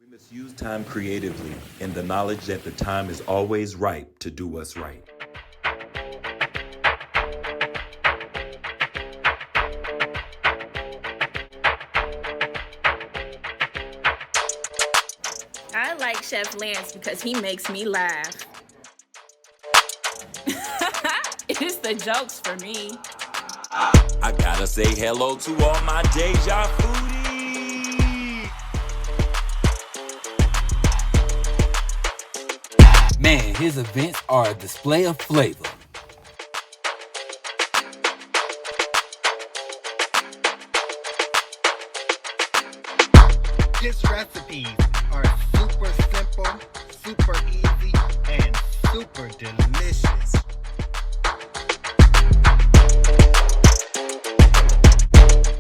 We must use time creatively in the knowledge that the time is always ripe to do what's right. I like Chef Lance because he makes me laugh. It's the jokes for me. I gotta say hello to all my Dejafoodies. Man, his events are a display of flavor. His recipes are super simple, super easy, and super delicious.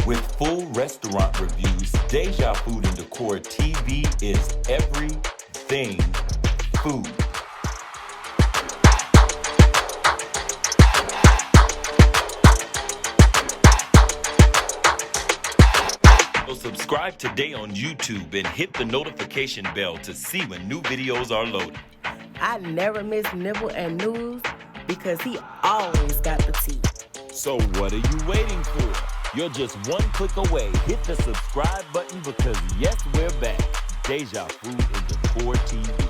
With full restaurant reviews, Deja Food and Decor TV is everything food. So subscribe today on YouTube and hit the notification bell to see when new videos are loaded. I never miss Nibble and News because he always got the tea. So what are you waiting for? You're just one click away. Hit the subscribe button because yes, we're back. Deja Food and Decor TV.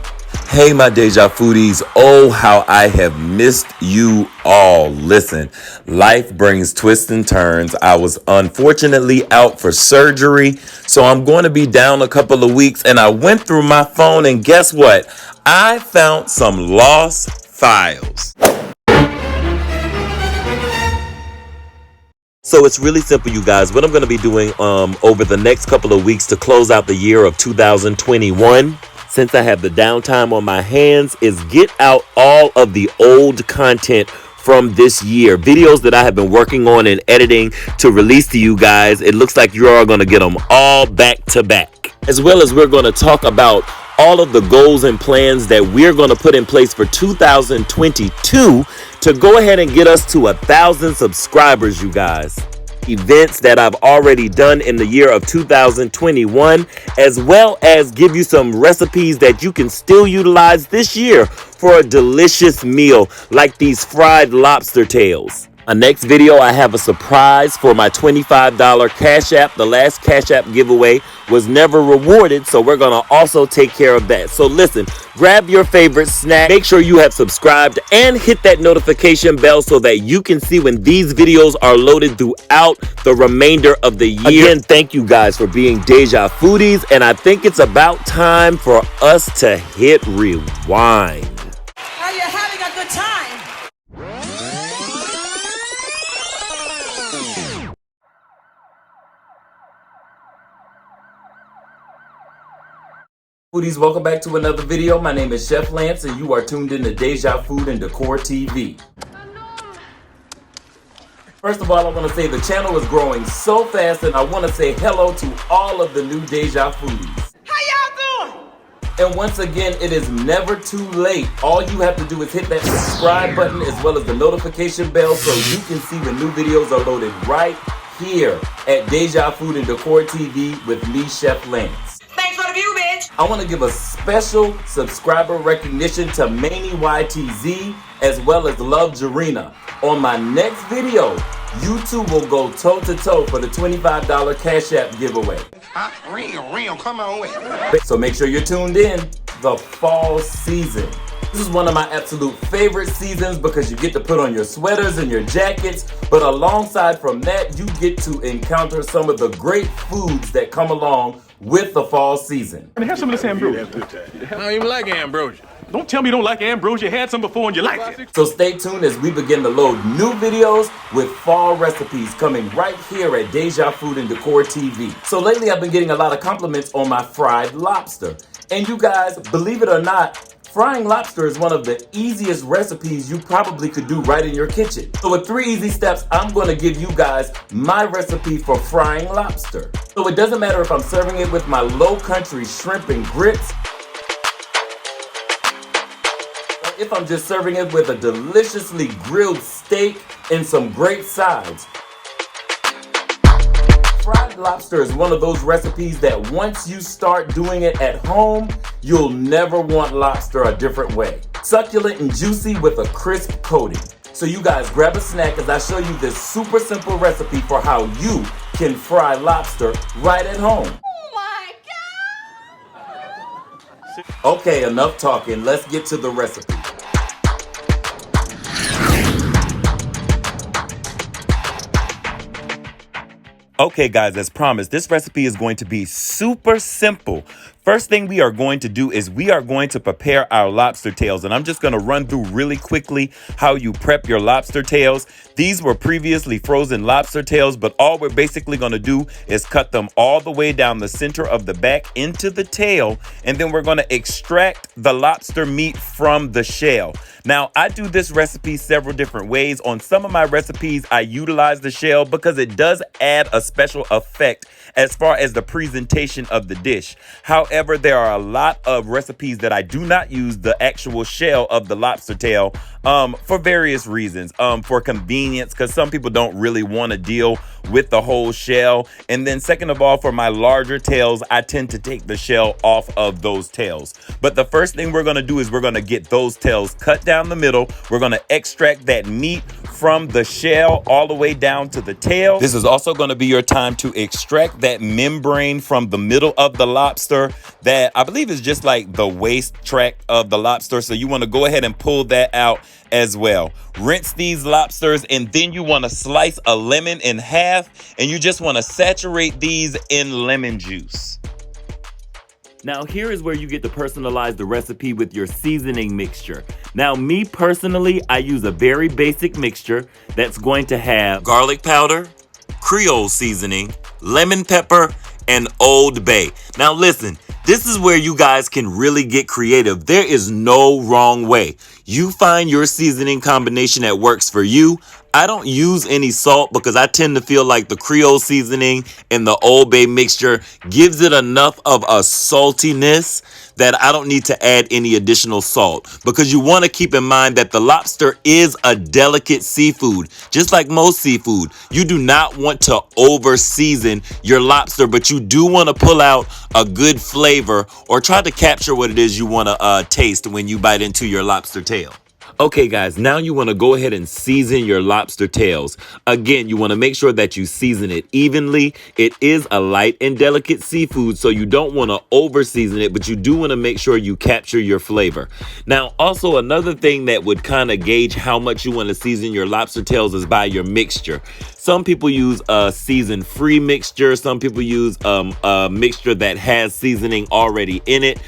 Hey, my Dejafoodies. Oh, how I have missed you all. Listen, life brings twists and turns. I was unfortunately out for surgery, so I'm going to be down a couple of weeks, and I went through my phone, and guess what? I found some lost files. So it's really simple, you guys. What I'm going to be doing over the next couple of weeks to close out the year of 2021, since I have the downtime on my hands, is get out all of the old content from this year. Videos that I have been working on and editing to release to you guys. It looks like you're all going to get them all back to back. As well as we're going to talk about all of the goals and plans that we're going to put in place for 2022 to go ahead and get us to 1,000 subscribers, you guys. Events that I've already done in the year of 2021, as well as give you some recipes that you can still utilize this year for a delicious meal like these fried lobster tails. Next video, I have a surprise for my $25 Cash App. The last Cash App giveaway was never rewarded, so we're going to also take care of that. So listen, grab your favorite snack, make sure you have subscribed, and hit that notification bell so that you can see when these videos are loaded throughout the remainder of the year. Again, thank you guys for being Dejafoodies, and I think it's about time for us to hit rewind. Are you having a good time? Foodies, welcome back to another video. My name is Chef Lance, and you are tuned in to Deja Food and Decor TV. First of all, I want to say the channel is growing so fast, and I want to say hello to all of the new Deja Foodies. How y'all doing? And once again, it is never too late. All you have to do is hit that subscribe button as well as the notification bell so you can see when new videos are loaded right here at Deja Food and Decor TV with me, Chef Lance. Thanks for the view, bitch. I want to give a special subscriber recognition to Manny YTZ as well as Love Jarena. On my next video, you two will go toe-to-toe for the $25 Cash App giveaway. Real, come on with it. So make sure you're tuned in. The fall season. This is one of my absolute favorite seasons because you get to put on your sweaters and your jackets, but alongside from that, you get to encounter some of the great foods that come along with the fall season. And have some of this ambrosia. I don't even like ambrosia. Don't tell me you don't like ambrosia. You had some before and you liked it. So stay tuned as we begin to load new videos with fall recipes coming right here at Deja Food and Decor TV. So lately I've been getting a lot of compliments on my fried lobster. And you guys, believe it or not, frying lobster is one of the easiest recipes you probably could do right in your kitchen. So with 3 easy steps, I'm going to give you guys my recipe for frying lobster. So it doesn't matter if I'm serving it with my low country shrimp and grits, or if I'm just serving it with a deliciously grilled steak and some great sides. Fried fried lobster is one of those recipes that once you start doing it at home, you'll never want lobster a different way. Succulent and juicy with a crisp coating. So you guys grab a snack as I show you this super simple recipe for how you can fry lobster right at home. Oh my God! Okay, enough talking. Let's get to the recipe. Okay guys, as promised, this recipe is going to be super simple. First thing we are going to do is we are going to prepare our lobster tails, and I'm just going to run through really quickly how you prep your lobster tails. These were previously frozen lobster tails, but all we're basically going to do is cut them all the way down the center of the back into the tail, and then we're going to extract the lobster meat from the shell. Now, I do this recipe several different ways. On some of my recipes, I utilize the shell because it does add a special effect as far as the presentation of the dish. However, there are a lot of recipes that I do not use the actual shell of the lobster tail for various reasons. For convenience, because some people don't really want to deal with the whole shell. And then second of all, for my larger tails, I tend to take the shell off of those tails. But the first thing we're going to do is we're going to get those tails cut down the middle. We're going to extract that meat from the shell all the way down to the tail. This is also going to be your time to extract that membrane from the middle of the lobster that I believe is just like the waist tract of the lobster. So you want to go ahead and pull that out as well. Rinse these lobsters, and then you want to slice a lemon in half, and you just want to saturate these in lemon juice. Now here is where you get to personalize the recipe with your seasoning mixture. Now me personally, I use a very basic mixture that's going to have garlic powder, Creole seasoning, lemon pepper, and Old Bay. Now listen, this is where you guys can really get creative. There is no wrong way. You find your seasoning combination that works for you. I don't use any salt because I tend to feel like the Creole seasoning and the Old Bay mixture gives it enough of a saltiness that I don't need to add any additional salt, because you want to keep in mind that the lobster is a delicate seafood. Just like most seafood, you do not want to over season your lobster, but you do want to pull out a good flavor or try to capture what it is you want to taste when you bite into your lobster tail. Okay guys, now you want to go ahead and season your lobster tails. Again, you want to make sure that you season it evenly. It is a light and delicate seafood, so you don't want to over season it, but you do want to make sure you capture your flavor. Now, also another thing that would kind of gauge how much you want to season your lobster tails is by your mixture. Some people use a season-free mixture. Some people use a mixture that has seasoning already in it.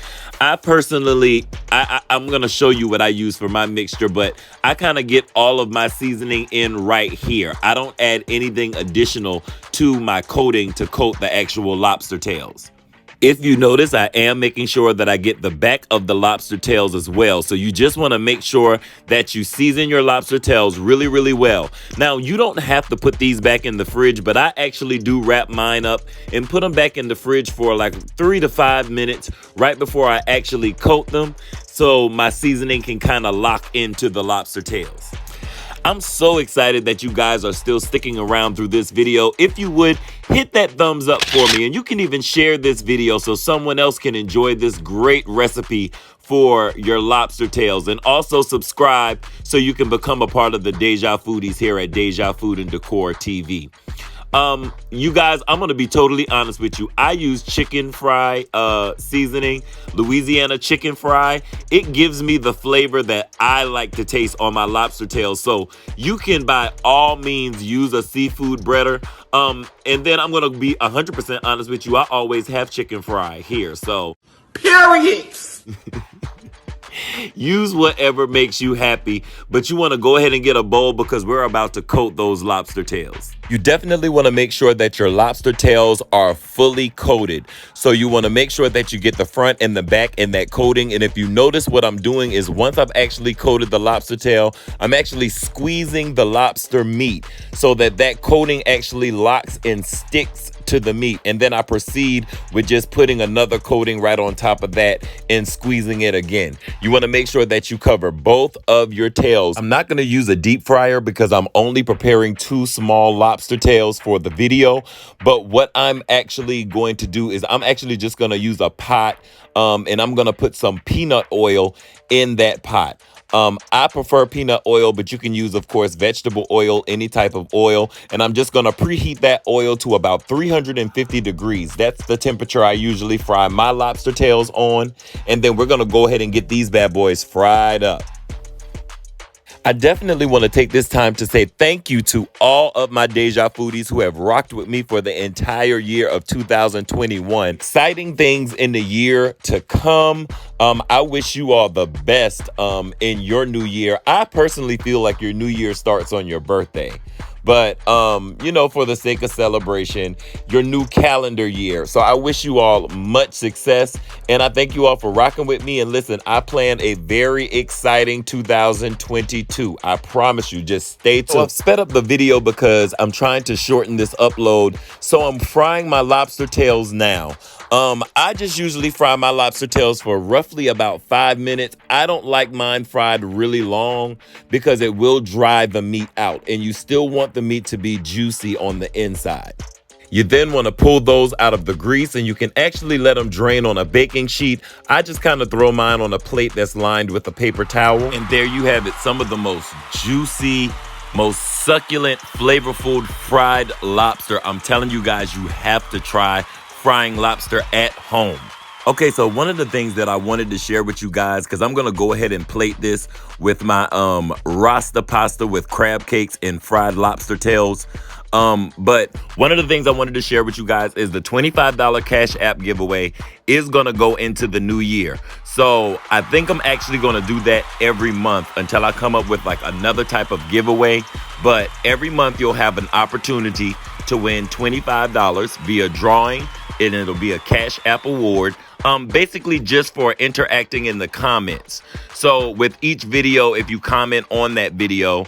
I personally, I'm going to show you what I use for my mixture, but I kind of get all of my seasoning in right here. I don't add anything additional to my coating to coat the actual lobster tails. If you notice, I am making sure that I get the back of the lobster tails as well. So you just want to make sure that you season your lobster tails really, really well. Now, you don't have to put these back in the fridge, but I actually do wrap mine up and put them back in the fridge for like 3 to 5 minutes right before I actually coat them, so my seasoning can kind of lock into the lobster tails. I'm so excited that you guys are still sticking around through this video. If you would, hit that thumbs up for me, and you can even share this video so someone else can enjoy this great recipe for your lobster tails. And also subscribe so you can become a part of the Dejafoodies here at Deja Food and Decor TV. You guys, I'm gonna be totally honest with you. I use chicken fry seasoning, Louisiana chicken fry. It gives me the flavor that I like to taste on my lobster tails. So you can by all means use a seafood breader. And then I'm gonna be 100% honest with you. I always have chicken fry here. So Period. use whatever makes you happy, but you want to go ahead and get a bowl because we're about to coat those lobster tails. You definitely want to make sure that your lobster tails are fully coated. So you want to make sure that you get the front and the back in that coating. And if you notice, what I'm doing is once I've actually coated the lobster tail, I'm actually squeezing the lobster meat so that that coating actually locks and sticks to the meat. And then I proceed with just putting another coating right on top of that and squeezing it again. You want to make sure that you cover both of your tails. I'm not going to use a deep fryer because I'm only preparing 2 small lobster tails for the video. But what I'm actually going to do is I'm actually just going to use a pot, and I'm going to put some peanut oil in that pot. I prefer peanut oil, but you can use, of course, vegetable oil, any type of oil. And I'm just going to preheat that oil to about 350 degrees. That's the temperature I usually fry my lobster tails on. And then we're going to go ahead and get these bad boys fried up. I definitely want to take this time to say thank you to all of my Dejafoodies who have rocked with me for the entire year of 2021. Exciting things in the year to come. I wish you all the best in your new year. I personally feel like your new year starts on your birthday. But, you know, for the sake of celebration, your new calendar year. So I wish you all much success. And I thank you all for rocking with me. And listen, I plan a very exciting 2022. I promise you, just stay tuned. So I've sped up the video because I'm trying to shorten this upload. So I'm frying my lobster tails now. I just usually fry my lobster tails for roughly about 5 minutes. I don't like mine fried really long because it will dry the meat out, and you still want the meat to be juicy on the inside. You then want to pull those out of the grease, and you can actually let them drain on a baking sheet. I just kind of throw mine on a plate that's lined with a paper towel. And there you have it, some of the most juicy, most succulent, flavorful fried lobster. I'm telling you guys, you have to try frying lobster at home. Okay, so one of the things that I wanted to share with you guys, because I'm going to go ahead and plate this with my Rasta pasta with crab cakes and fried lobster tails. But one of the things I wanted to share with you guys is the $25 Cash App giveaway is going to go into the new year. So I think I'm actually going to do that every month until I come up with like another type of giveaway. But every month you'll have an opportunity to win $25 via drawing, and it'll be a Cash App award. Basically just for interacting in the comments. So with each video, if you comment on that video,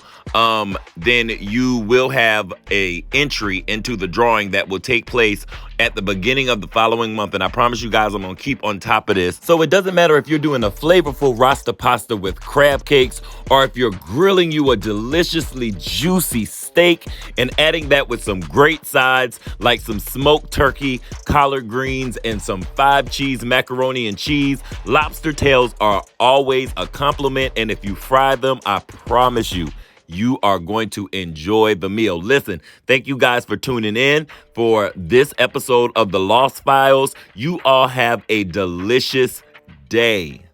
then you will have a entry into the drawing that will take place at the beginning of the following month. And I promise you guys, I'm gonna keep on top of this. So it doesn't matter if you're doing a flavorful Rasta pasta with crab cakes, or if you're grilling you a deliciously juicy steak and adding that with some great sides like some smoked turkey, collard greens, and some 5-cheese macaroni and cheese. Lobster tails are always a compliment, and if you fry them, I promise you, you are going to enjoy the meal. Listen, thank you guys for tuning in for this episode of The Lost Files. You all have a delicious day.